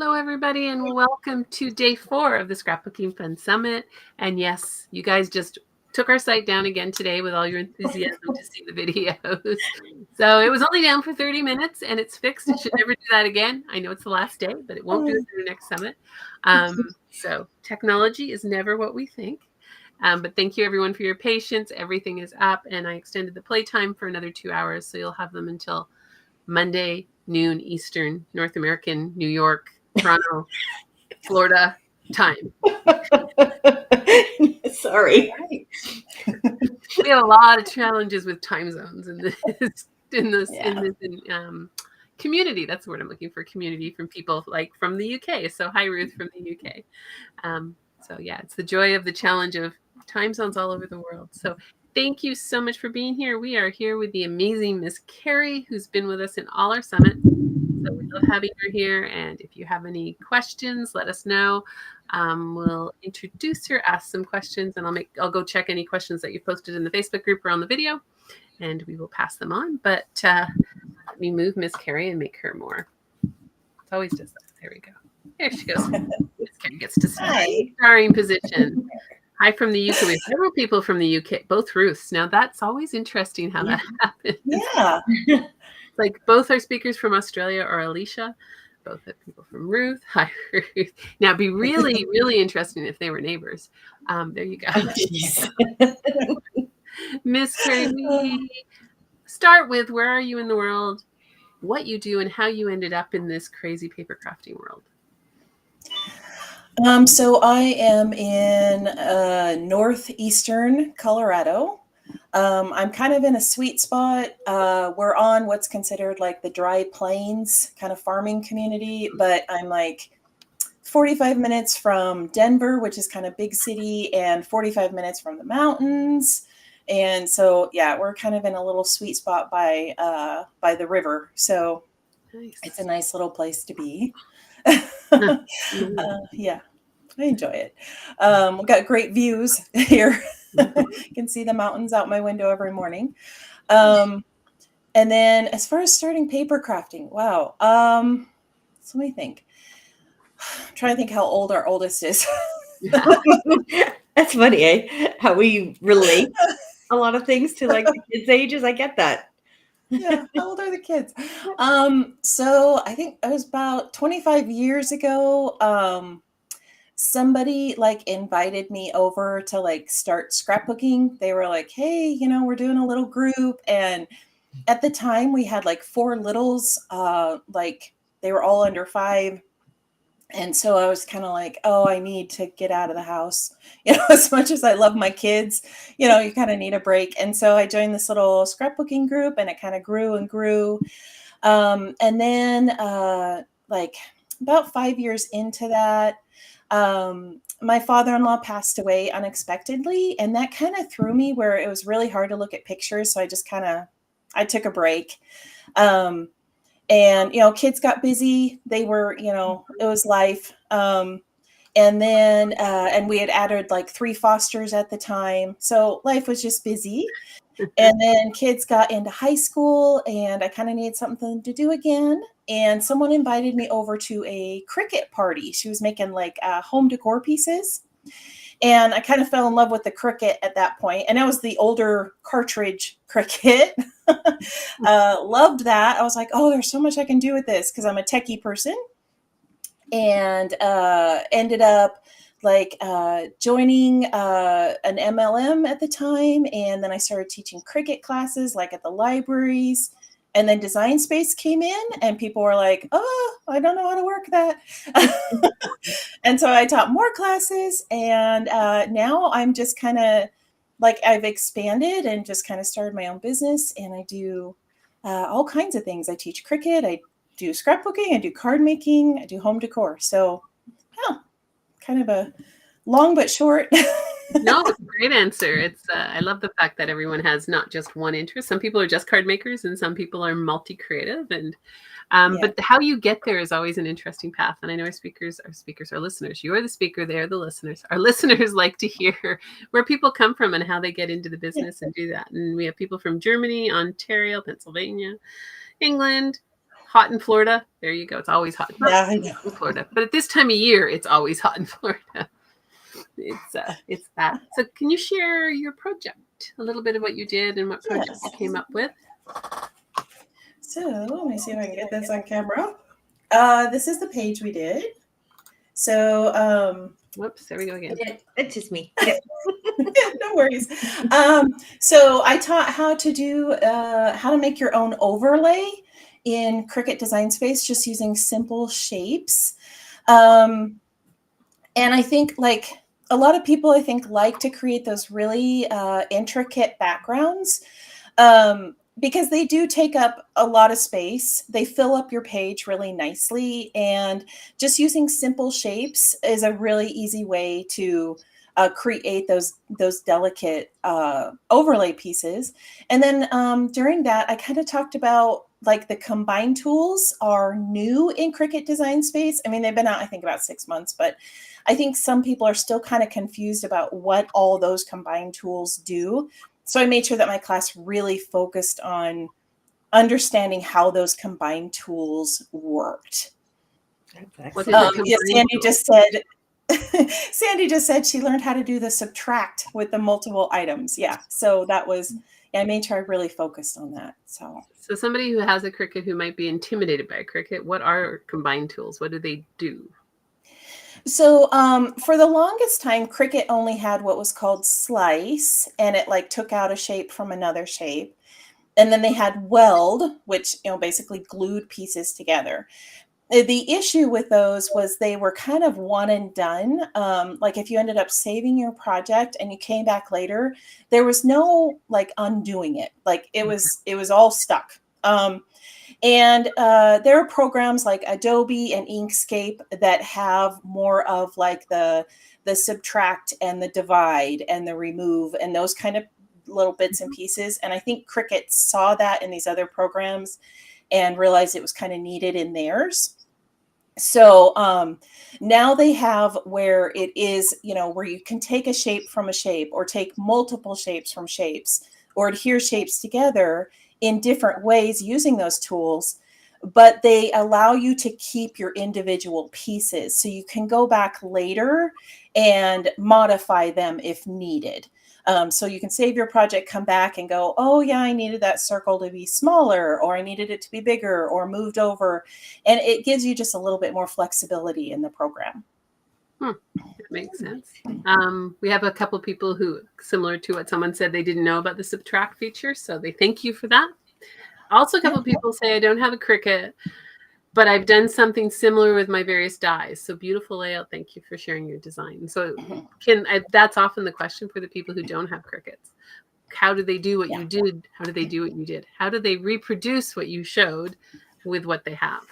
Hello, everybody, and welcome to day 4 of the Scrapbooking Fun Summit. And yes, you guys just took our site down again today with all your enthusiasm to see the videos. So it was only down for 30 minutes and it's fixed. It should never do that again. I know it's the last day, but it won't do it through the next summit. So technology is never what we think. But thank you, everyone, for your patience. Everything is up, and I extended the playtime for another 2 hours, so you'll have them until Monday, noon Eastern, North American, New York, Toronto, Florida time. Sorry. We have a lot of challenges with time zones in this community. That's the word I'm looking for. Community from people like from the UK. So hi, Ruth from the UK. So yeah, it's the joy of the challenge of time zones all over the world. So thank you so much for being here. We are here with the amazing Miss Carrie, who's been with us in all our summits. So we love having her here. And if you have any questions, let us know. We'll introduce her, ask some questions, and I'll go check any questions that you posted in the Facebook group or on the video, and we will pass them on. But let me move Miss Carrie and make her more. It always does that. There we go. There she goes. Miss Carrie gets to see starring position. Hi from the UK. We have several people from the UK, both Ruths. Now that's always interesting how that happens. Yeah. Like both our speakers from Australia are Alicia. Both have people from Ruth. Hi, Ruth. Now it'd be really, really interesting if they were neighbors. There you go. Miss Carrie, we start with where are you in the world, what you do, and how you ended up in this crazy paper crafting world. So I am in northeastern Colorado. I'm kind of in a sweet spot. We're on what's considered like the Dry Plains kind of farming community, but I'm like 45 minutes from Denver, which is kind of big city, and 45 minutes from the mountains. And so, yeah, we're kind of in a little sweet spot by the river. So nice. It's a nice little place to be. Yeah, I enjoy it. We've got great views here. You can see the mountains out my window every morning. And then as far as starting paper crafting, wow. So let me think. I'm trying to think how old our oldest is. That's funny, eh? How we relate a lot of things to like the kids' ages. I get that. Yeah, how old are the kids? So I think it was about 25 years ago. Somebody like invited me over to like start scrapbooking. They were like, hey, we're doing a little group. And at the time we had like 4 littles, like they were all under 5. And so I was kind of like, oh, I need to get out of the house. As much as I love my kids, you kind of need a break. And so I joined this little scrapbooking group, and it kind of grew and grew. And then like about 5 years into that, my father-in-law passed away unexpectedly. And that kind of threw me where it was really hard to look at pictures. So I just I took a break. And, kids got busy. They were, it was life. And then, and we had added like 3 fosters at the time. So life was just busy. And then kids got into high school, and I kind of needed something to do again. And someone invited me over to a Cricut party. She was making like home decor pieces. And I kind of fell in love with the Cricut at that point. And that was the older cartridge Cricut. Loved that. I was like, oh, there's so much I can do with this, because I'm a techie person. And ended up like joining an MLM at the time. And then I started teaching Cricut classes like at the libraries. And then Design Space came in, and people were like, oh, I don't know how to work that. And so I taught more classes. And now I'm just kind of like, I've expanded and just kind of started my own business. And I do all kinds of things. I teach Cricut. I do scrapbooking. I do card making. I do home decor. So kind of a long but short. No, it's a great answer. It's I love the fact that everyone has not just one interest. Some people are just card makers, and some people are multi-creative. And but how you get there is always an interesting path. And I know our speakers are listeners. You're the speaker, they're the listeners. Our listeners like to hear where people come from and how they get into the business and do that. And we have people from Germany, Ontario, Pennsylvania, England, hot in Florida. There you go. It's always hot. Yeah, I know. In Florida, but at this time of year, it's always hot in Florida. It's that. So can you share your project, a little bit of what you did and what project you came up with? So let me see if I can get this on camera. This is the page we did. So Whoops, there we go again. It's just me. no worries. So I taught how to make your own overlay in Cricut Design Space, just using simple shapes. And I think like a lot of people, I think, like to create those really intricate backgrounds because they do take up a lot of space. They fill up your page really nicely, and just using simple shapes is a really easy way to create those delicate overlay pieces. And then during that, I kind of talked about like the combine tools are new in Cricut Design Space. I mean, they've been out, I think, about 6 months, but I think some people are still kind of confused about what all those combine tools do. So I made sure that my class really focused on understanding how those combine tools worked. Yeah, Sandy just said, Sandy just said she learned how to do the subtract with the multiple items. Yeah. So that was, I made sure I really focused on that. So somebody who has a Cricut who might be intimidated by a Cricut, what are combine tools? What do they do? So for the longest time, Cricut only had what was called slice, and it like took out a shape from another shape. And then they had weld, which, basically glued pieces together. The issue with those was they were kind of one and done. Like if you ended up saving your project and you came back later, there was no like undoing it. Like it was all stuck. And there are programs like Adobe and Inkscape that have more of like the subtract and the divide and the remove and those kind of little bits and pieces. And I think Cricut saw that in these other programs and realized it was kind of needed in theirs. So now they have where it is, where you can take a shape from a shape or take multiple shapes from shapes or adhere shapes together in different ways using those tools, but they allow you to keep your individual pieces. So you can go back later and modify them if needed. So you can save your project, come back and go, oh yeah, I needed that circle to be smaller, or I needed it to be bigger or moved over. And it gives you just a little bit more flexibility in the program. That makes sense. We have a couple of people who, similar to what someone said, they didn't know about the subtract feature. So they thank you for that. Also, a couple of people say, I don't have a Cricut, but I've done something similar with my various dies. So beautiful layout. Thank you for sharing your design. So that's often the question for the people who don't have Cricuts. How do they do what you did? How do they do what you did? How do they reproduce what you showed with what they have?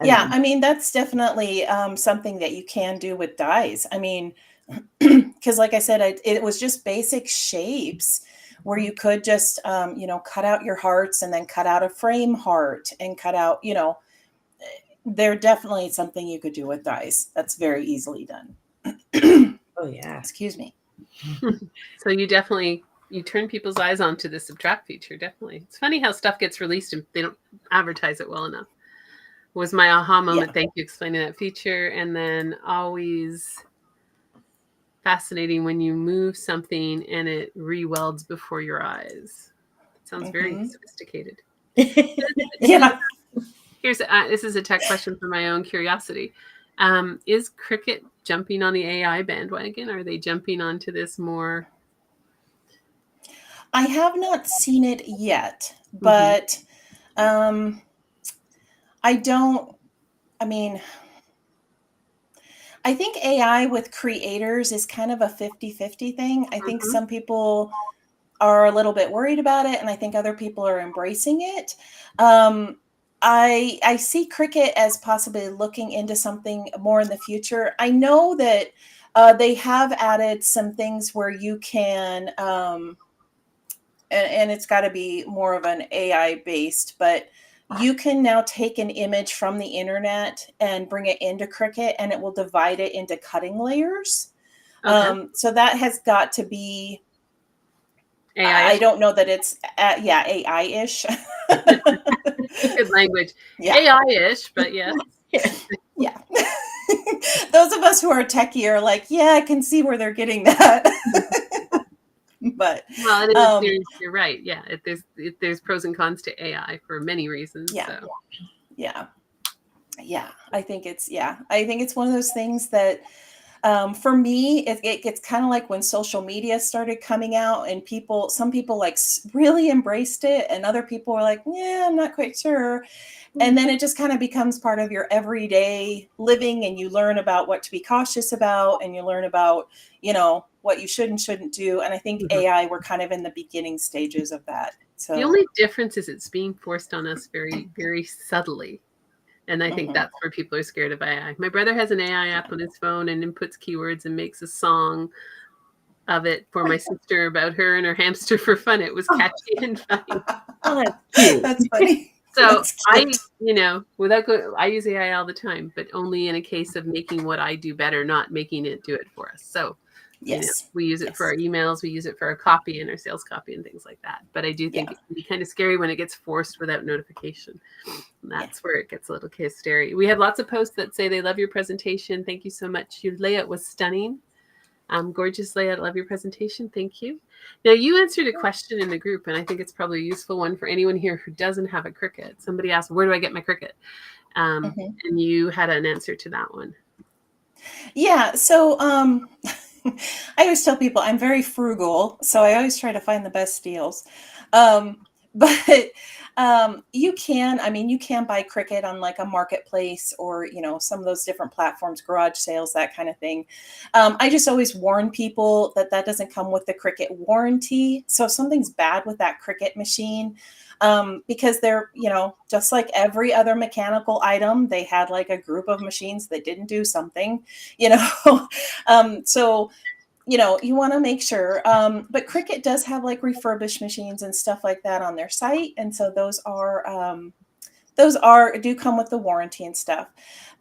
Yeah, I mean, that's definitely something that you can do with dies. I mean, because like I said, it was just basic shapes where you could just, cut out your hearts and then cut out a frame heart and cut out, they're definitely something you could do with dies. That's very easily done. Oh, yeah. Excuse me. So you turn people's eyes onto the subtract feature. Definitely. It's funny how stuff gets released and they don't advertise it well enough. Was my aha moment. Yeah. Thank you explaining that feature. And then always fascinating when you move something and it re-welds before your eyes. It sounds very sophisticated. Yeah. This is a tech question for my own curiosity. Is Cricut jumping on the AI bandwagon? Are they jumping onto this more? I have not seen it yet, but I think AI with creators is kind of a 50-50 thing. I think some people are a little bit worried about it, and I think other people are embracing it. I see Cricut as possibly looking into something more in the future. I know that they have added some things where you can, and it's got to be more of an AI based, but you can now take an image from the internet and bring it into Cricut, and it will divide it into cutting layers. Okay. So that has got to be AI. I don't know that it's AI-ish. Good language. Yeah. AI-ish, but yes. Yeah. Those of us who are techie are like, yeah, I can see where they're getting that. But Well, it is, you're right. Yeah, there's pros and cons to AI for many reasons. yeah. So. Yeah. I think it's one of those things that for me, it gets kind of like when social media started coming out, and some people like really embraced it, and other people were like, yeah, I'm not quite sure. And then it just kind of becomes part of your everyday living, and you learn about what to be cautious about, and you learn about, what you should and shouldn't do. And I think AI, we're kind of in the beginning stages of that. So the only difference is it's being forced on us very, very subtly. And I think that's where people are scared of AI. My brother has an AI app on his phone and inputs keywords and makes a song of it for my sister about her and her hamster for fun. It was catchy and funny. Oh, that's cute. That's funny. So That's cute. I use AI all the time, but only in a case of making what I do better, not making it do it for us. So Yes. we use it for our emails, we use it for our copy and our sales copy and things like that. But I do think it can be kind of scary when it gets forced without notification. And that's where it gets a little scary. We had lots of posts that say they love your presentation. Thank you so much. Your layout was stunning. Gorgeous layout. Love your presentation. Thank you. Now, you answered a question in the group, and I think it's probably a useful one for anyone here who doesn't have a Cricut. Somebody asked, where do I get my Cricut? And you had an answer to that one. Yeah. So I always tell people I'm very frugal, so I always try to find the best deals. But you can buy Cricut on like a marketplace, or, some of those different platforms, garage sales, that kind of thing. I just always warn people that doesn't come with the Cricut warranty. So if something's bad with that Cricut machine, because they're, just like every other mechanical item, they had like a group of machines that didn't do something, so you want to make sure. But Cricut does have like refurbished machines and stuff like that on their site. And so those do come with the warranty and stuff.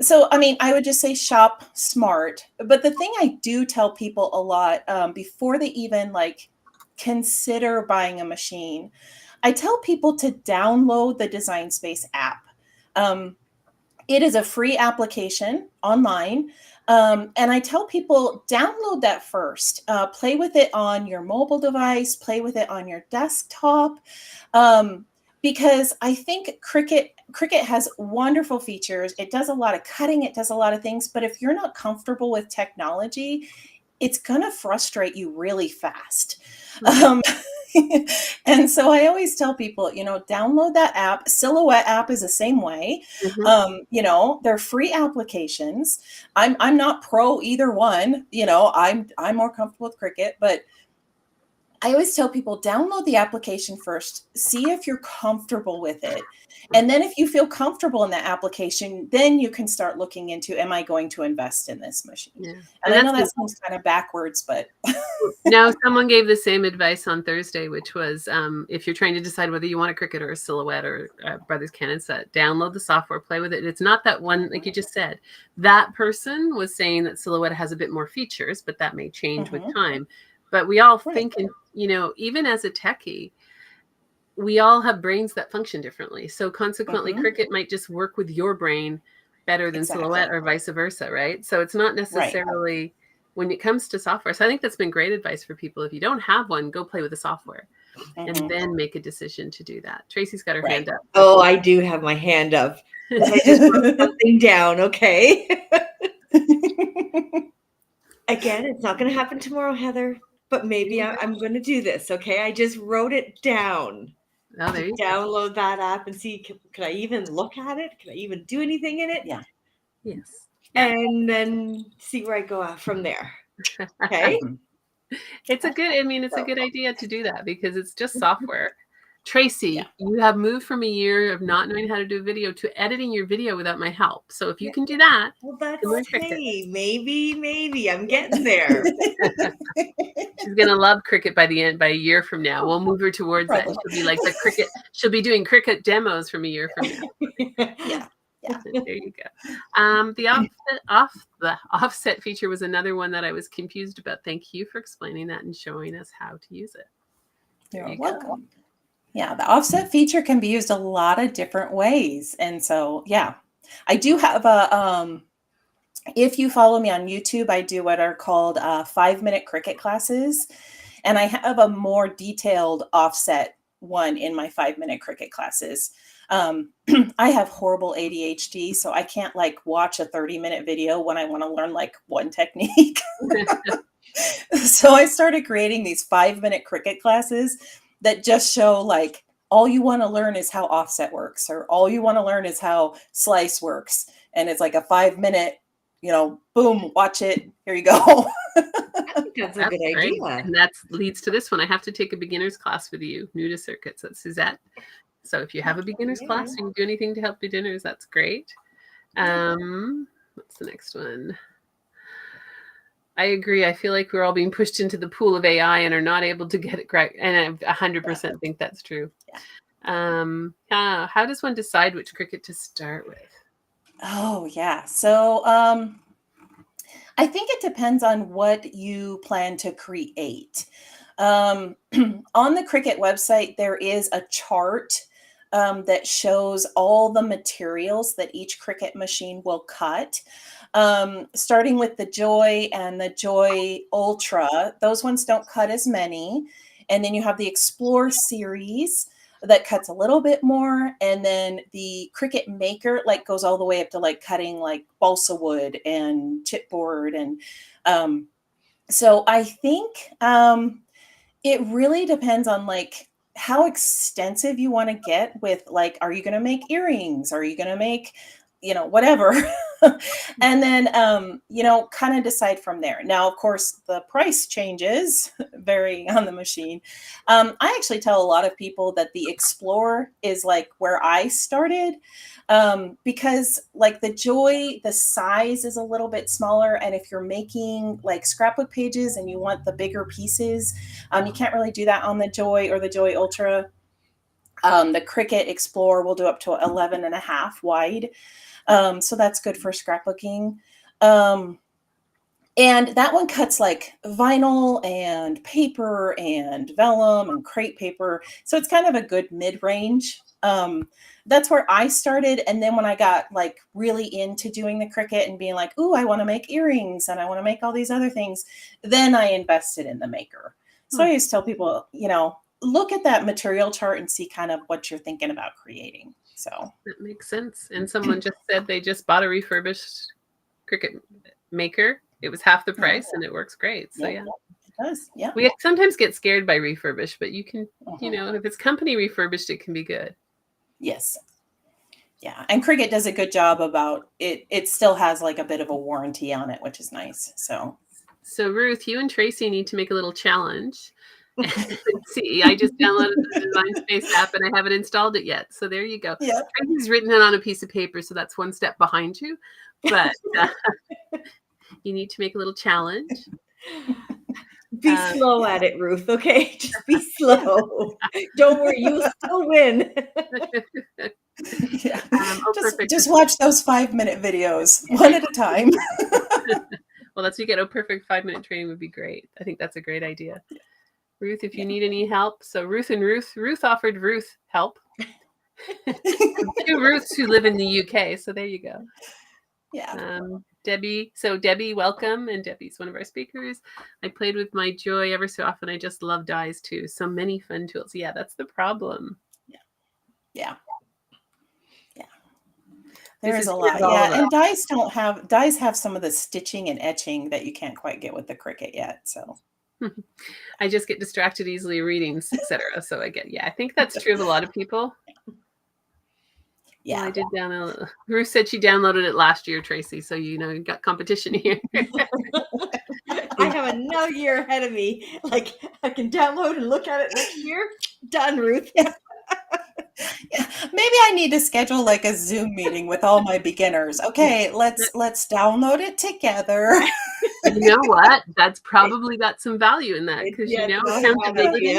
So, I would just say shop smart. But the thing I do tell people a lot, before they even like consider buying a machine, I tell people to download the Design Space app. It is a free application online. And I tell people, download that first. Play with it on your mobile device, play with it on your desktop. Because I think Cricut has wonderful features. It does a lot of cutting, it does a lot of things. But if you're not comfortable with technology, it's going to frustrate you really fast. And so I always tell people, download that app. Silhouette app is the same way. They're free applications. I'm not pro either one. I'm more comfortable with Cricut, but I always tell people, download the application first, see if you're comfortable with it. And then if you feel comfortable in that application, then you can start looking into, am I going to invest in this machine? Yeah. And I know that sounds kind of backwards, but. No, someone gave the same advice on Thursday, which was if you're trying to decide whether you want a Cricut or a Silhouette or a Brothers Canon set, download the software, play with it. It's not that one, like you just said. That person was saying that Silhouette has a bit more features, but that may change with time. But we all think, even as a techie, we all have brains that function differently. So consequently, Cricut might just work with your brain better than Silhouette or vice versa, right? So it's not necessarily when it comes to software. So I think that's been great advice for people. If you don't have one, go play with the software and then make a decision to do that. Tracy's got her hand up. Oh, I do have my hand up. I just wrote something down, okay? Again, it's not going to happen tomorrow, Heather, but maybe I'm going to do this, okay? I just wrote it down. Oh, there you download that app and see, could I even look at it? Could I even do anything in it? Yeah. Yes. And then see where I go from there. Okay. It's a good idea to do that because it's just software. Tracy, you have moved from a year of not knowing how to do video to editing your video without my help. So if you can do that, well, that's okay. Maybe I'm getting there. She's gonna love Cricut by a year from now. We'll move her towards that. She'll be like the Cricut. She'll be doing Cricut demos from a year from now. Yeah. There you go. The offset feature was another one that I was confused about. Thank you for explaining that and showing us how to use it. You're welcome. Yeah, the offset feature can be used a lot of different ways. And so, yeah, I do have a, if you follow me on YouTube, I do what are called 5-minute Cricut classes. And I have a more detailed offset one in my 5-minute Cricut classes. I have horrible ADHD, so I can't like watch a 30-minute video when I want to learn like one technique. So I started creating these 5-minute Cricut classes that just show like all you want to learn is how offset works, or all you want to learn is how slice works. And it's like a 5-minute, boom, watch it. Here you go. That's a good idea. And that leads to this one. I have to take a beginner's class with you, new to circuits. That's Suzette. So if you have a beginner's class, you can do anything to help beginners. That's great. What's the next one? I agree. I feel like we're all being pushed into the pool of AI and are not able to get it right. And I 100% think that's true. How does one decide which Cricut to start with? Oh, yeah. So I think it depends on what you plan to create. On the Cricut website, there is a chart that shows all the materials that each Cricut machine will cut. Starting with the Joy and the Joy Ultra, those ones don't cut as many. And then you have the Explore series that cuts a little bit more. And then the Cricut Maker like goes all the way up to like cutting like balsa wood and chipboard. And so I think it really depends on like how extensive you want to get with like, are you going to make earrings? Are you going to make, whatever. And then, kind of decide from there. Now, of course, the price changes varying on the machine. I actually tell a lot of people that the Explore is like where I started, because like the Joy, the size is a little bit smaller. And if you're making like scrapbook pages and you want the bigger pieces, you can't really do that on the Joy or the Joy Ultra. The Cricut Explore will do up to 11.5 wide. So that's good for scrapbooking. And that one cuts like vinyl and paper and vellum and crepe paper. So it's kind of a good mid-range. That's where I started. And then when I got like really into doing the Cricut and being like, ooh, I want to make earrings and I want to make all these other things, then I invested in the Maker. So I always tell people, look at that material chart and see kind of what you're thinking about creating. So that makes sense. And someone just said they just bought a refurbished Cricut Maker. It was half the price and it works great. So yeah. It does. Yeah. We sometimes get scared by refurbished, but you can, if it's company refurbished, it can be good. Yes. Yeah. And Cricut does a good job about it. It still has like a bit of a warranty on it, which is nice. So Ruth, you and Tracy need to make a little challenge. See, I just downloaded the Design Space app and I haven't installed it yet. So there you go. Yeah. Tracy's written it on a piece of paper, so that's one step behind you. But you need to make a little challenge. Be slow at it, Ruth. Okay, just be slow. Don't worry, you'll still win. Yeah. Just watch those 5-minute videos one at a time. Well, that's what you get. Perfect 5-minute training would be great. I think that's a great idea. Ruth, if you need any help. So Ruth offered Ruth help. 2 Ruths who live in the UK. So there you go. Yeah. Debbie. So Debbie, welcome. And Debbie's one of our speakers. I played with my Joy ever so often. I just love dies too. So many fun tools. Yeah, that's the problem. Yeah. There is a lot. Yeah. And dies have some of the stitching and etching that you can't quite get with the Cricut yet. So I just get distracted easily reading, etc. So I think that's true of a lot of people. Yeah, well, I did download. Ruth said she downloaded it last year, Tracy. So you got competition here. I have another year ahead of me. Like I can download and look at it next year. Done, Ruth. Yeah. Maybe I need to schedule like a Zoom meeting with all my beginners. Okay, let's download it together. You know what? That's probably got some value in that because accountability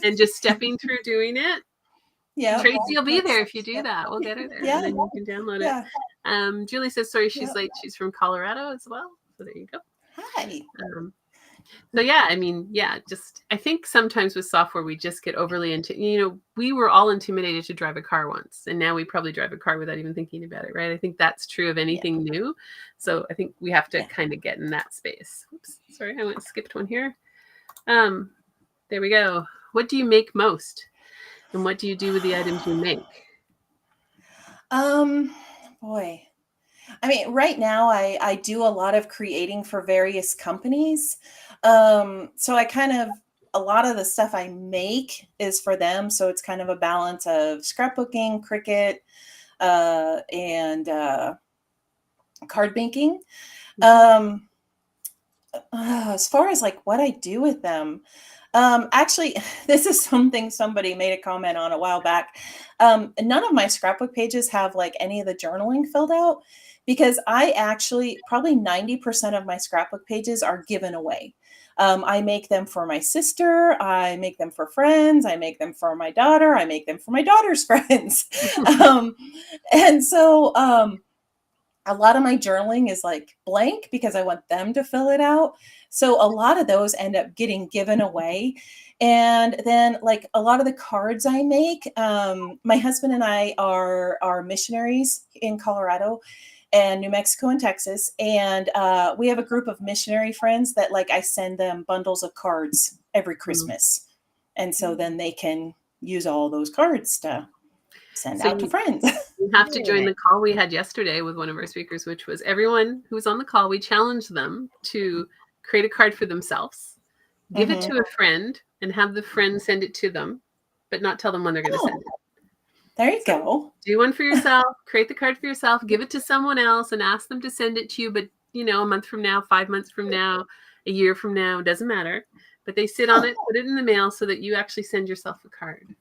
and just stepping through doing it. Yeah, Tracy will be there if you do that. We'll get her there. Yeah, and then you can download it. Julie says, sorry, she's late. She's from Colorado as well. So there you go. Hi. So yeah, I mean, yeah, just I think sometimes with software we just get overly into, we were all intimidated to drive a car once, and now we probably drive a car without even thinking about it, right? I think that's true of anything new. So I think we have to kind of get in that space. Oops, sorry, I skipped one here. There we go. What do you make most? And what do you do with the items you make? Boy. I mean, right now I do a lot of creating for various companies. So a lot of the stuff I make is for them. So it's kind of a balance of scrapbooking, Cricut, and card making. As far as like what I do with them, actually, this is something somebody made a comment on a while back. None of my scrapbook pages have like any of the journaling filled out because I actually probably 90% of my scrapbook pages are given away. I make them for my sister. I make them for friends. I make them for my daughter. I make them for my daughter's friends. And so, a lot of my journaling is like blank because I want them to fill it out. So a lot of those end up getting given away. And then like a lot of the cards I make, my husband and I are missionaries in Colorado and New Mexico and Texas. And we have a group of missionary friends that like I send them bundles of cards every Christmas. And so then they can use all those cards to send out to friends. You have to join the call we had yesterday with one of our speakers, which was everyone who was on the call. We challenged them to create a card for themselves, give it to a friend, and have the friend send it to them, but not tell them when they're going to send it. There you go. Do one for yourself, create the card for yourself, give it to someone else, and ask them to send it to you. But, a month from now, 5 months from now, a year from now, doesn't matter. But they sit on it, put it in the mail so that you actually send yourself a card.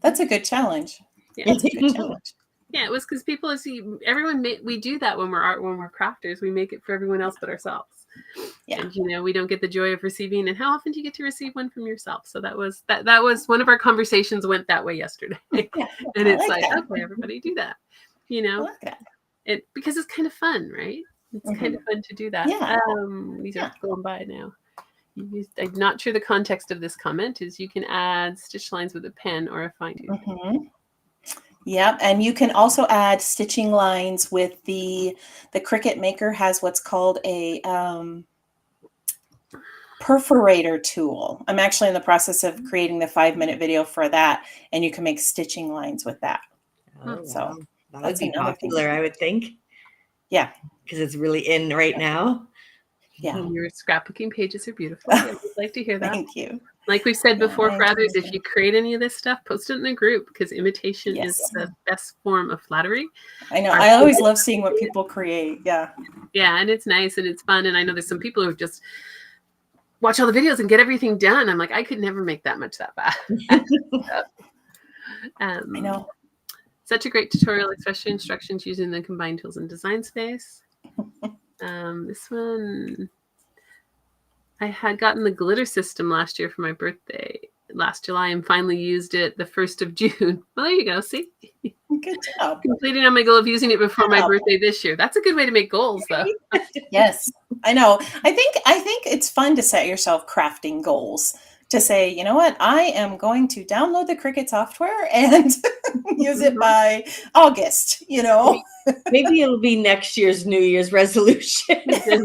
That's a good challenge. Yeah. That's a good challenge. Yeah, it was because people see everyone. We do that when we're crafters. We make it for everyone else but ourselves. Yeah, and we don't get the joy of receiving. And how often do you get to receive one from yourself? So that was one of our conversations went that way yesterday. Yeah, and it's like okay, everybody do that. I like that. It because it's kind of fun, right? It's kind of fun to do that. Yeah. These are going by now. I'm not sure the context of this comment is you can add stitch lines with a pen or a fine tooth. Yep, and you can also add stitching lines with the Cricut Maker has what's called a perforator tool. I'm actually in the process of creating the 5-minute video for that, and you can make stitching lines with that. So that would be popular, I would think. Yeah, because it's really in right now. Yeah, and your scrapbooking pages are beautiful. I would like to hear that. Thank you. Like we've said before, for others, if you create any of this stuff, post it in the group because imitation is the best form of flattery. I know. I always love seeing what people create. Yeah. Yeah, and it's nice and it's fun. And I know there's some people who just watch all the videos and get everything done. I'm like, I could never make that much that fast. I know. Such a great tutorial, especially instructions using the combined tools and design space. This one, I had gotten the glitter system last year for my birthday last July and finally used it the 1st of June. Well, there you go. See? Good job. Completing on my goal of using it before my birthday this year. That's a good way to make goals, though. Yes, I know. I think it's fun to set yourself crafting goals. To say, you know what, I am going to download the Cricut software and use it by August, Maybe it'll be next year's New Year's resolution. There's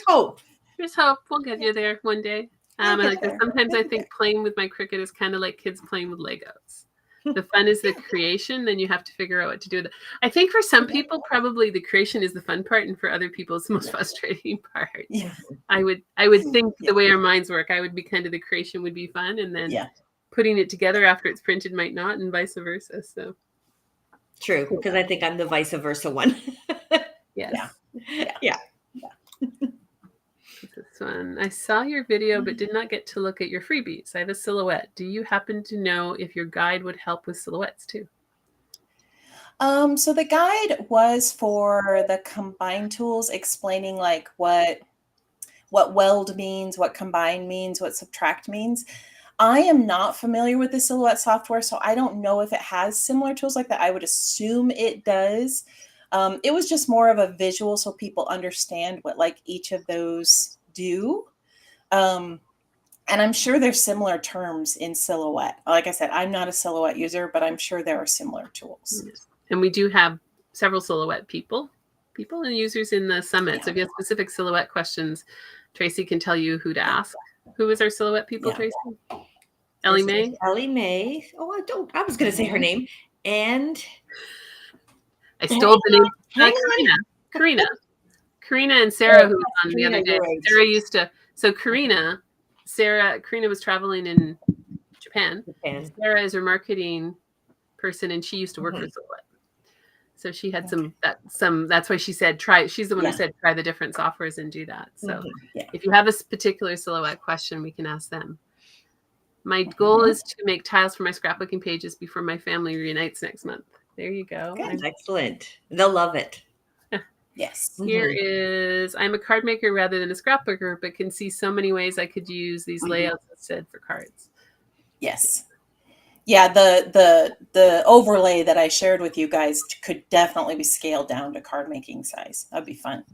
hope. There's hope. We'll get you there one day. Sometimes I think playing with my Cricut is kind of like kids playing with Legos. The fun is the creation, then you have to figure out what to do with it. I think for some people, probably the creation is the fun part, and for other people, it's the most frustrating part. Yeah. I would think the way our minds work, I would be kind of the creation would be fun, and then putting it together after it's printed might not, and vice versa. So true, because I think I'm the vice versa one. Yes. Yeah. This one. I saw your video, but did not get to look at your freebies. I have a silhouette. Do you happen to know if your guide would help with silhouettes too? So the guide was for the combine tools, explaining like what weld means, what combine means, what subtract means. I am not familiar with the silhouette software, so I don't know if it has similar tools like that. I would assume it does. It was just more of a visual so people understand what like each of those do. And I'm sure there's similar terms in Silhouette. Like I said, I'm not a Silhouette user, but I'm sure there are similar tools. And we do have several Silhouette people and users in the summit. Yeah. So if you have specific Silhouette questions, Tracy can tell you who to ask. Who is our Silhouette people, Yeah. Tracy? Ellie Mae? Ellie Mae. Oh, I was going to say her name. And I stole the name. Hang on. Karina and Sarah, who was on the Karina, other day. you're right. Sarah used to. So Karina was traveling in Japan. Sarah is her marketing person, and she used to work for Silhouette. So she had that's why she said try. She's the one who said try the different softwares and do that. So if you have a particular Silhouette question, we can ask them. My goal is to make tiles for my scrapbooking pages before my family reunites next month. There you go. Excellent. They'll love it. Yes. Here is, I'm a card maker rather than a scrapbooker, but can see so many ways I could use these layouts instead for cards. Yes. Yeah, the overlay that I shared with you guys could definitely be scaled down to card making size. That'd be fun.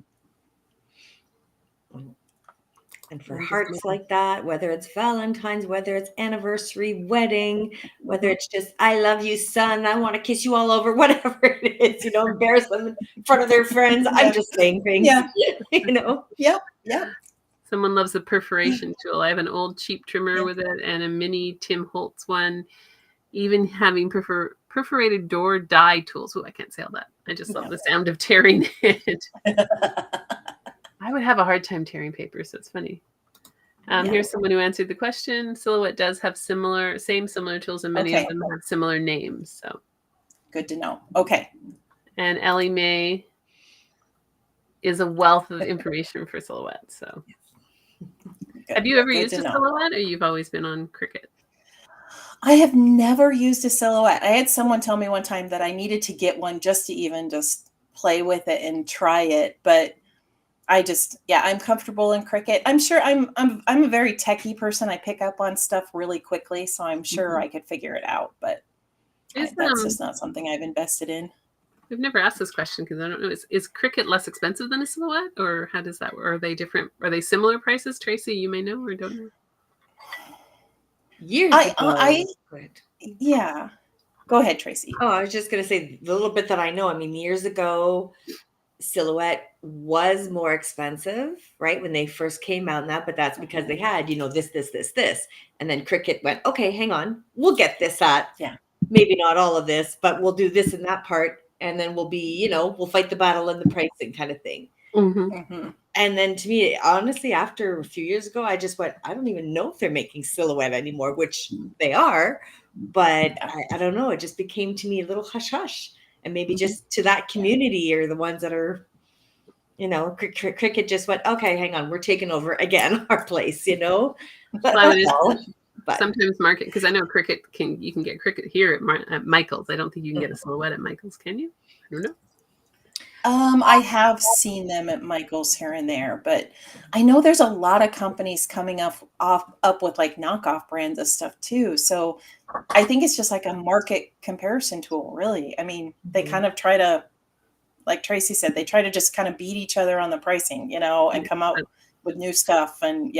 And for hearts like that, whether it's Valentine's, whether it's anniversary, wedding, whether it's just, I love you, son, I want to kiss you all over, whatever it is, embarrass them in front of their friends. I'm just saying things, Yep. Someone loves the perforation tool. I have an old cheap trimmer with it and a mini Tim Holtz one, even having perforated door die tools. Oh, I can't say all that. I just love the sound of tearing it. I would have a hard time tearing paper, so it's funny. Here's someone who answered the question. Silhouette does have similar tools, and many of them have similar names. So good to know. Okay. And Ellie Mae is a wealth of information for Silhouette. So have you ever used a Silhouette, or you've always been on Cricut? I have never used a Silhouette. I had someone tell me one time that I needed to get one just to even just play with it and try it, but I'm comfortable in Cricut. I'm sure I'm a very techie person. I pick up on stuff really quickly, so I'm sure I could figure it out, but that's just not something I've invested in. We've never asked this question because I don't know. Is Cricut less expensive than a Silhouette, or how does that work? Are they different? Are they similar prices? Tracy, you may know or don't know. Years ago. Yeah. Go ahead, Tracy. Oh, I was just going to say the little bit that I know. I mean, years ago, Silhouette was more expensive, right? When they first came out, but that's because they had, this. And then Cricut went, okay, hang on. We'll get this at, maybe not all of this, but we'll do this and that part. And then we'll be, we'll fight the battle in the pricing kind of thing. And then to me, honestly, after a few years ago, I just went, I don't even know if they're making Silhouette anymore, which they are, but I don't know. It just became to me a little hush hush. And maybe just to that community or the ones that are, Cricut just went, okay, hang on, we're taking over again our place, But sometimes market, because I know Cricut you can get Cricut here at Michael's. I don't think you can get a Silhouette at Michael's, can you? I don't know. I have seen them at Michael's here and there, but I know there's a lot of companies coming up with like knockoff brands of stuff too. So I think it's just like a market comparison tool, really. I mean, they kind of try to, like Tracy said, they try to just kind of beat each other on the pricing, and come out with new stuff. And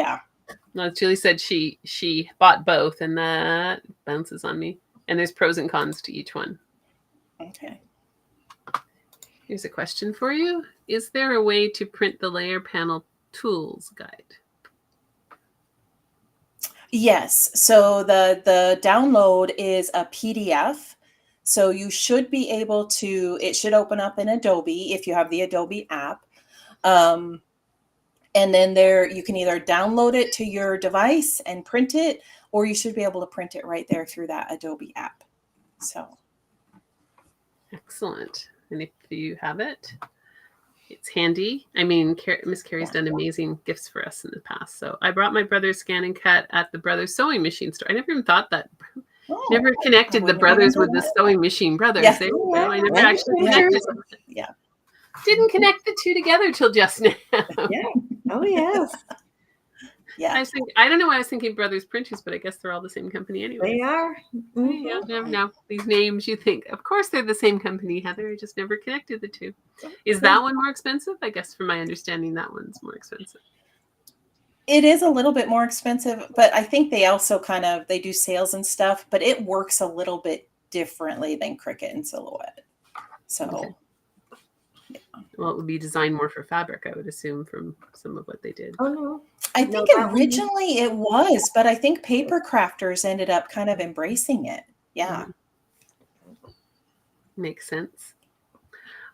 Well, Julie said she bought both, and that bounces on me. And there's pros and cons to each one. Okay. Here's a question for you. Is there a way to print the layer panel tools guide? Yes. So the download is a PDF. So you should be able to, it should open up in Adobe if you have the Adobe app. And then you can either download it to your device and print it, or you should be able to print it right there through that Adobe app. So. Excellent. And if you have it, it's handy. I mean, Miss Carrie's done amazing gifts for us in the past. So I brought my brother's Scan and Cut at the Brothers Sewing Machine store. I never even thought that. Never connected the brothers with the sewing machine brothers. Yeah. There you go. I never actually connected. Yeah. Didn't connect the two together till just now. Yeah. Oh, yes. Yeah. I don't know why I was thinking Brothers Printers, but I guess they're all the same company anyway. They are. Yeah, never know. These names, you think, of course they're the same company, Heather. I just never connected the two. Is that one more expensive? I guess from my understanding, that one's more expensive. It is a little bit more expensive, but I think they also they do sales and stuff, but it works a little bit differently than Cricut and Silhouette. So, okay. Well, it would be designed more for fabric, I would assume, from some of what they did. Oh no. I think originally it was, but I think paper crafters ended up kind of embracing it. Yeah. Makes sense.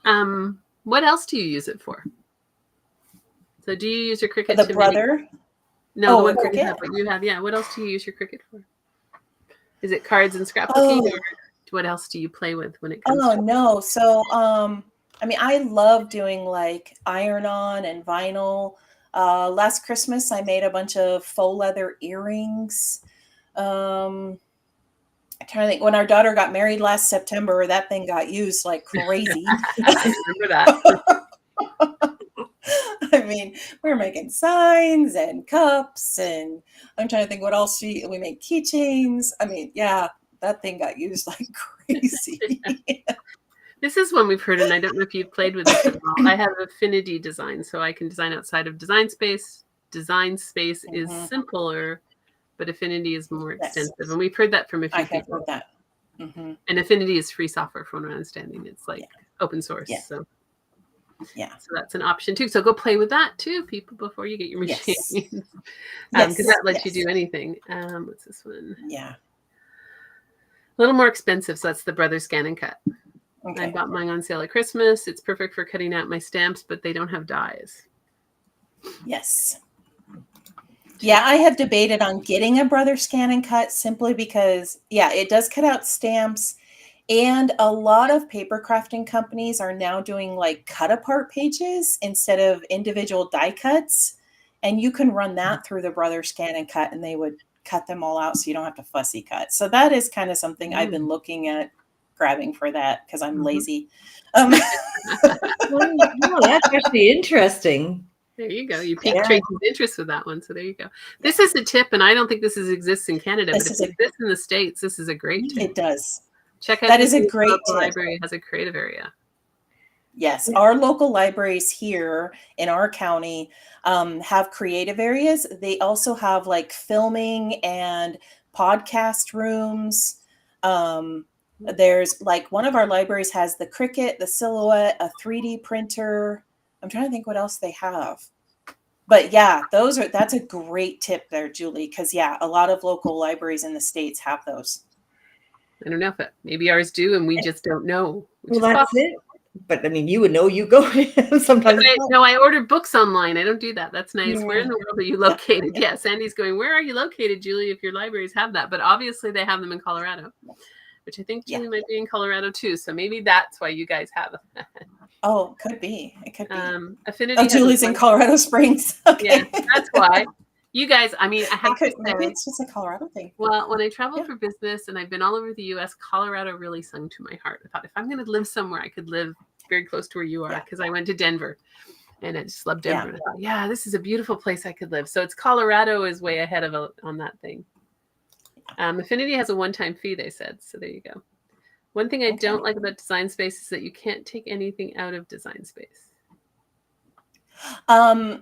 What else do you use it for? So do you use your Cricut The brother? No, the one Cricut? you have. Yeah. What else do you use your Cricut for? Is it cards and scrapbooking, or what else do you play with when it comes to no. So, I mean, I love doing like iron-on and vinyl. Last Christmas, I made a bunch of faux leather earrings. I'm trying to think. When our daughter got married last September, that thing got used like crazy. I remember that. I mean, we were making signs and cups, and I'm trying to think what else we made keychains. I mean, yeah, that thing got used like crazy. This is one we've heard, and I don't know if you've played with this at all. I have Affinity Design, so I can design outside of Design Space. Design Space is simpler, but Affinity is more extensive. And we've heard that from a few people. I've heard that. And Affinity is free software, from what I'm understanding. It's like open source. Yeah. So that's an option too. So go play with that too, people, before you get your machine. Because that lets you do anything. What's this one? Yeah. A little more expensive. So that's the Brother Scan and Cut. Okay. I bought mine on sale at Christmas. It's perfect for cutting out my stamps, but they don't have dies. Yes. Yeah, I have debated on getting a Brother Scan and Cut simply because, it does cut out stamps. And a lot of paper crafting companies are now doing like cut apart pages instead of individual die cuts. And you can run that through the Brother Scan and Cut, and they would cut them all out so you don't have to fussy cut. So that is kind of something I've been looking at grabbing for that because I'm lazy. Well, that's actually interesting. There you go. You piqued Tracy's interest with that one. So there you go. This is a tip, and I don't think this exists in Canada, but if it exists in the States, this is a great tip. It does. Check out that is a great tip. Library has a creative area. Yes, our local libraries here in our county have creative areas. They also have like filming and podcast rooms. There's like one of our libraries has the Cricut, the Silhouette, a 3D printer. I'm trying to think what else they have. But that's a great tip there, Julie, because a lot of local libraries in the States have those. I don't know if maybe ours do, and we just don't know. Well, that's it. But I mean, you would know. You go sometimes. I order books online. I don't do that. That's nice. Where in the world are you located? Yeah, Sandy's going, where are you located, Julie, if your libraries have that? But obviously they have them in Colorado, which I think Julie might be in Colorado too. So maybe that's why you guys have them. Oh, could be. It could be. Affinity. Julie's in Colorado Springs. Okay. Yeah, that's why. You guys, I mean, I have to say, maybe it's just a Colorado thing. Well, when I traveled for business and I've been all over the U.S., Colorado really sung to my heart. I thought if I'm going to live somewhere, I could live very close to where you are, because I went to Denver and I just loved Denver. And I thought, this is a beautiful place I could live. So it's Colorado is way ahead on that thing. Affinity has a one-time fee, they said. So there you go. One thing I don't like about Design Space is that you can't take anything out of Design Space.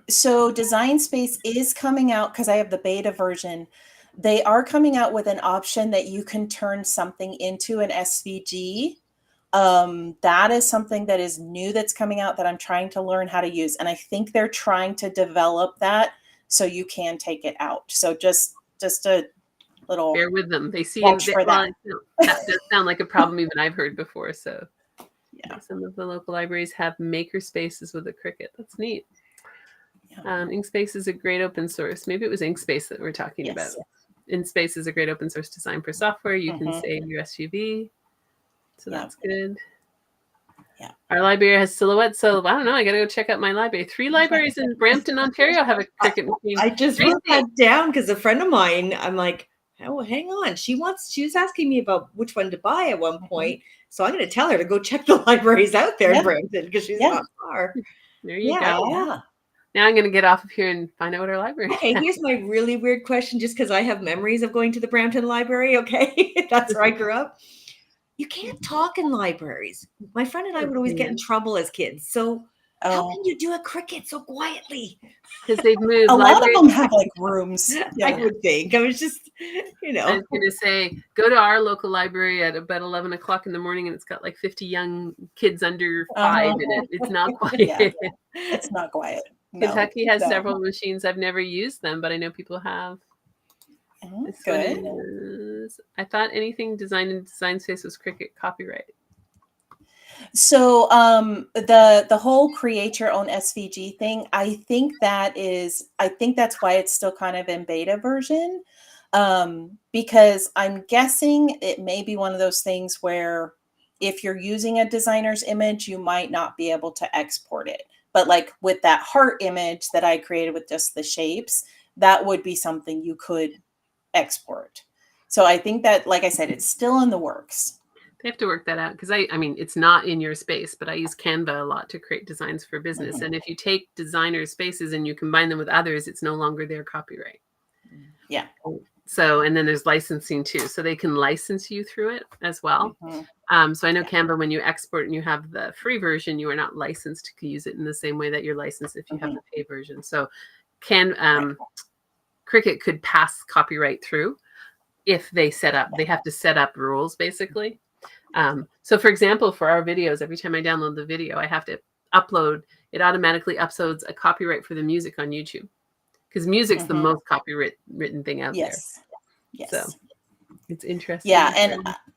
So Design Space is coming out, because I have the beta version. They are coming out with an option that you can turn something into an SVG. That is something that is new that's coming out that I'm trying to learn how to use. And I think they're trying to develop that so you can take it out. So just a little bear with them. They see that does sound like a problem even I've heard before. So some of the local libraries have maker spaces with a Cricut. That's neat. Inkspace is a great open source. Maybe it was Inkspace that we're talking about. Inkspace is a great open source design for software. You can save your SUV. So that's good. Yeah. Our library has Silhouette. So I don't know. I got to go check out my library. 3 libraries in Brampton, Ontario have a Cricut machine. I just wrote that down because a friend of mine, I'm like, oh, hang on. She was asking me about which one to buy at one point. So I'm going to tell her to go check the libraries out there in Brampton because she's not far. There you go. Yeah. Now I'm going to get off of here and find out what our library Okay, has. here's my really weird question, just because I have memories of going to the Brampton Library. Okay, that's where I grew up. You can't talk in libraries. My friend and I would always get in trouble as kids. So how can you do a Cricut so quietly? Because they've moved. A lot of libraries- them have like rooms. I Yeah. would think. I was just, I was going to say, go to our local library at about 11 o'clock in the morning, and it's got like 50 young kids under 5 in it. It's not quiet. Yeah. It's not quiet. No, Kentucky has no. several machines. I've never used them, but I know people have. This one Good. is, I thought anything designed in Design Space was Cricut copyright. So the whole create your own SVG thing, I think that's why it's still kind of in beta version. Because I'm guessing it may be one of those things where if you're using a designer's image, you might not be able to export it. But like with that heart image that I created with just the shapes, that would be something you could export. So I think that, like I said, it's still in the works. They have to work that out because I mean, it's not in your space, but I use Canva a lot to create designs for business. Mm-hmm. And if you take designer spaces and you combine them with others, it's no longer their copyright. Yeah. So, and then there's licensing too. So they can license you through it as well. Mm-hmm. So I know Canva, when you export and you have the free version, you are not licensed to use it in the same way that you're licensed if you have the paid version. So Cricut could pass copyright through if they have to set up rules basically. So for example, for our videos, every time I download the video, I have to upload, it automatically uploads a copyright for the music on YouTube. Because music's the most copyrighted thing out there. Yes. So it's interesting. Yeah,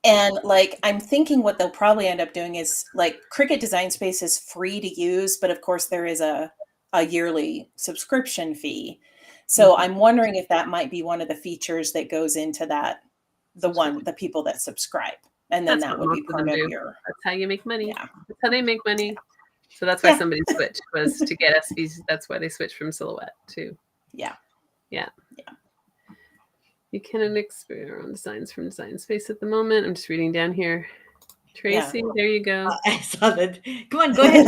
and like I'm thinking what they'll probably end up doing is like Cricut Design Space is free to use, but of course there is a yearly subscription fee. So I'm wondering if that might be one of the features that goes into that, the people that subscribe. And then that would be part of your. That's how you make money. Yeah. That's how they make money. So that's why somebody switched, was to get SVs. That's why they switched from Silhouette to. Yeah. You cannot experience your own designs from Design Space at the moment. I'm just reading down here. Tracy, there you go. I saw that. Come on, go ahead.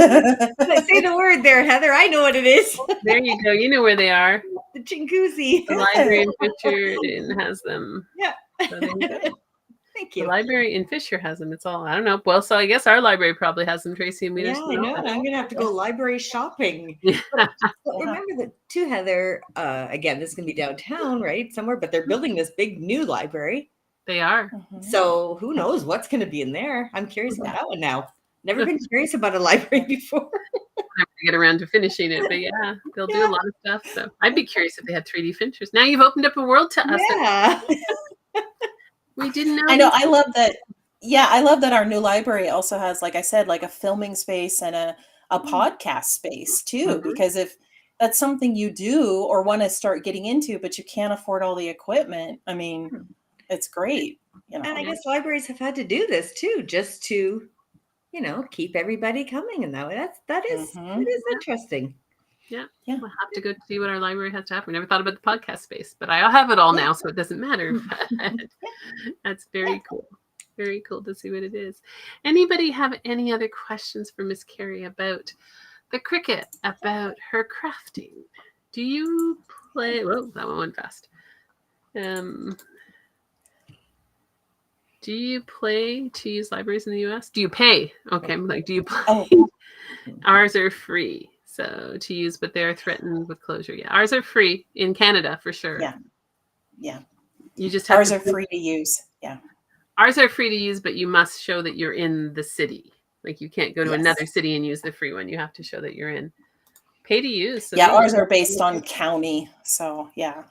Say the word there, Heather. I know what it is. There you go. You know where they are. The Chinguzi. The library in Fisher has them. Yeah. So there you go. Thank you. The library in Fisher has them. It's all, I don't know. Well, so I guess our library probably has them, Tracy, and we just I know. I'm going to have to go library shopping. Yeah. Well, remember that too, Heather. Again, this is going to be downtown, right? Somewhere, but they're building this big new library. They are. So who knows what's going to be in there? I'm curious about that one now. Never been curious about a library before. Never get around to finishing it, but yeah, they'll do a lot of stuff. So I'd be curious if they had 3D printers. Now you've opened up a world to us. Yeah. We didn't know. I know. I love that. Yeah, I love that our new library also has, like I said, like a filming space and a podcast space too. Because if that's something you do or want to start getting into, but you can't afford all the equipment, I mean, it's great. You know? And I guess libraries have had to do this too, just to, keep everybody coming. And that is interesting. Yeah. We'll have to go see what our library has to have. We never thought about the podcast space, but I have it all now, so it doesn't matter. That's very cool. Very cool to see what it is. Anybody have any other questions for Miss Carrie about the Cricut, about her crafting? Do you play? Whoa, that one went fast. Do you play to use libraries in the US? Do you pay? Okay, I'm like, do you play? Ours are free. So to use, but they're threatened with closure. Yeah, ours are free in Canada for sure. Yeah. You just have ours are free to use. Yeah. Ours are free to use, but you must show that you're in the city. Like you can't go to another city and use the free one. You have to show that you're in. Pay to use. So ours are based on county. So yeah.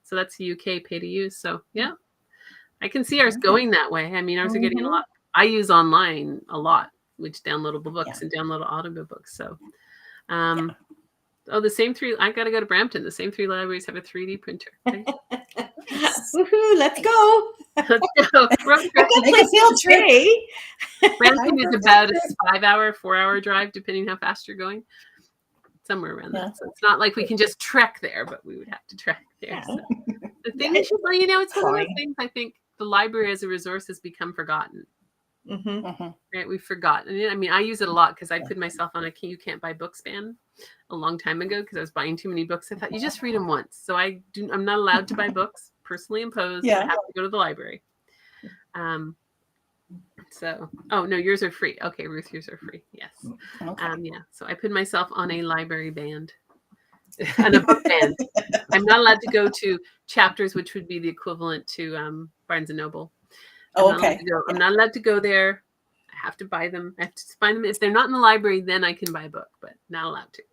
So that's the UK pay to use. So yeah, I can see ours going that way. I mean, ours are getting a lot. I use online a lot, which downloadable books and downloadable audible books. So. The same three. I got to go to Brampton. The same three libraries have a 3D printer. Okay? Woohoo! Let's go. Let's go. Make a field trip. Brampton is about a 4-hour drive, depending how fast you're going. Somewhere around that. So it's not like we can just trek there, but we would have to trek there. So. The thing is, it's one of those things. I think the library as a resource has become forgotten. Mhm. Right, we forgot. And I mean, I use it a lot because I put myself on a you can't buy books ban a long time ago because I was buying too many books. I thought you just read them once. So I'm not allowed to buy books, personally imposed. I Yeah. have to go to the library. So, oh no, yours are free. Okay, Ruth, yours are free. Yes. Okay. Yeah. So I put myself on a library band and a book band. I'm not allowed to go to Chapters, which would be the equivalent to Barnes and Noble. I'm not allowed Okay. to go. I'm not allowed to go there. I have to buy them. I have to find them. If they're not in the library, then I can buy a book, but not allowed to.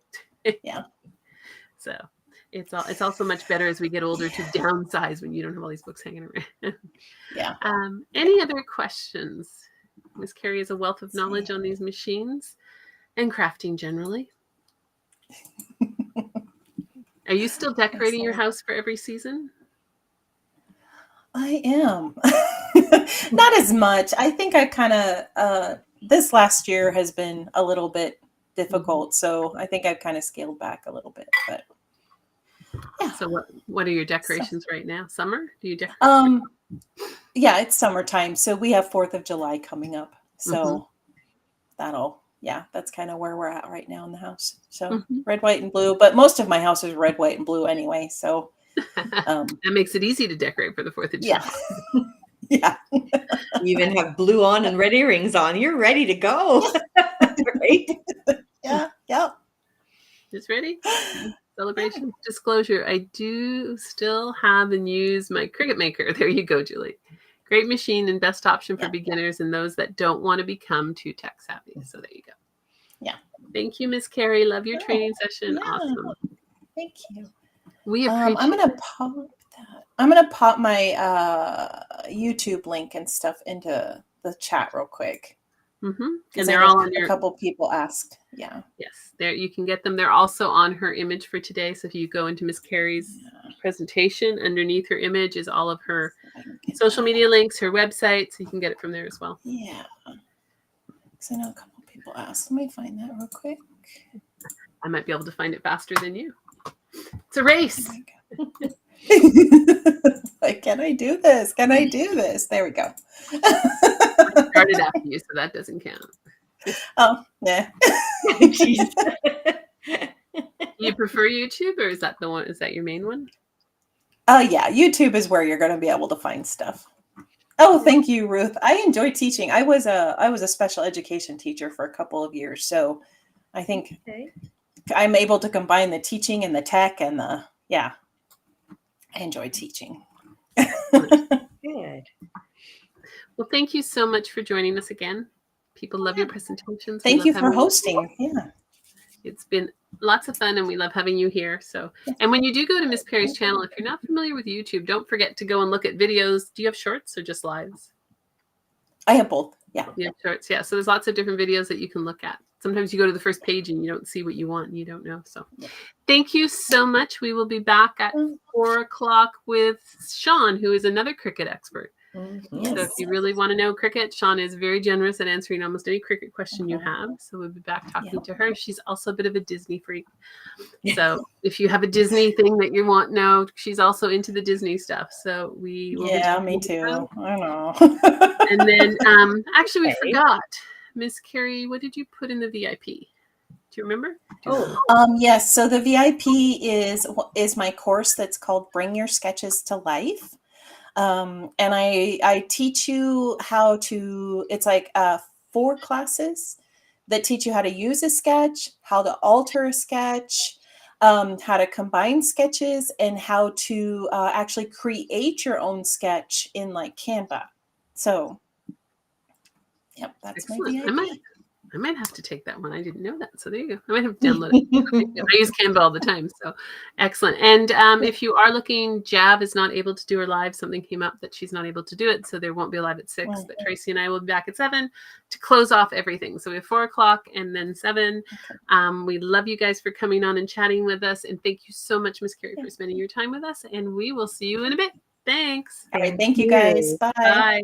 Yeah. So it's also much better as we get older to downsize when you don't have all these books hanging around. Yeah. Any other questions? Miss Carrie has a wealth of knowledge on these machines and crafting generally. Are you still decorating your house for every season? I am. Not as much. I think I kind of, this last year has been a little bit difficult. So I think I've kind of scaled back a little bit, but yeah. So what are your decorations right now? Summer? Do you decorate? Yeah, it's summertime. So we have 4th of July coming up. So that's kind of where we're at right now in the house. So red, white, and blue, but most of my house is red, white, and blue anyway. So that makes it easy to decorate for the 4th of July. Yeah. You even have blue on and red earrings on. You're ready to go. Right? Yeah. Yeah. Just ready? Celebration. Disclosure. I do still have and use my Cricut maker. There you go, Julie. Great machine and best option for beginners and those that don't want to become too tech savvy. So there you go. Yeah. Thank you, Miss Carrie. Love your training session. Yeah. Awesome. Thank you. We appreciate I'm gonna pop that. I'm gonna pop my YouTube link and stuff into the chat real quick. And they're all on a couple people asked. Yeah. Yes, there you can get them. They're also on her image for today. So if you go into Miss Carrie's presentation, underneath her image is all of her social media links, her website, so you can get it from there as well. Yeah. So I know a couple people asked. Let me find that real quick. I might be able to find it faster than you. It's a race. Like, can I do this? Can I do this? There we go. I started after you, so that doesn't count. Oh, yeah. You prefer YouTube, or is that the one? Is that your main one? Yeah, YouTube is where you're going to be able to find stuff. Oh, thank you, Ruth. I enjoy teaching. I was a special education teacher for a couple of years, so I think I'm able to combine the teaching and the tech and I enjoy teaching. Good. Well, thank you so much for joining us again. People love your presentations. Thank you for hosting. Yeah. It's been lots of fun and we love having you here. So, and when you do go to Miss Perry's channel, if you're not familiar with YouTube, don't forget to go and look at videos. Do you have shorts or just lives? I have both. Yeah. You have shorts. Yeah. So there's lots of different videos that you can look at. Sometimes you go to the first page and you don't see what you want and you don't know. So thank you so much. We will be back at 4:00 with Sean, who is another Cricut expert. So if you really want to know Cricut, Sean is very generous at answering almost any Cricut question you have. So we'll be back talking to her. She's also a bit of a Disney freak. So if you have a Disney thing that you want to know, she's also into the Disney stuff. So we will me too. I know. And then actually we forgot. Miss Carrie, what did you put in the VIP? Do you remember? Yes. So the VIP is my course that's called Bring Your Sketches to Life. And I teach you how to, it's like 4 classes that teach you how to use a sketch, how to alter a sketch, how to combine sketches, and how to actually create your own sketch in like Canva. So, yep, that's excellent. my VIP. I might have to take that one. I didn't know that. So there you go. I might have to download it. I use Canva all the time. So excellent. And if you are looking, Jav is not able to do her live. Something came up that she's not able to do it. So there won't be a live at 6. But Tracy and I will be back at 7 to close off everything. So we have 4:00 and then 7. We love you guys for coming on and chatting with us. And thank you so much, Miss Carrie, for spending your time with us. And we will see you in a bit. Thanks. All right. Thank you guys. Bye. Bye.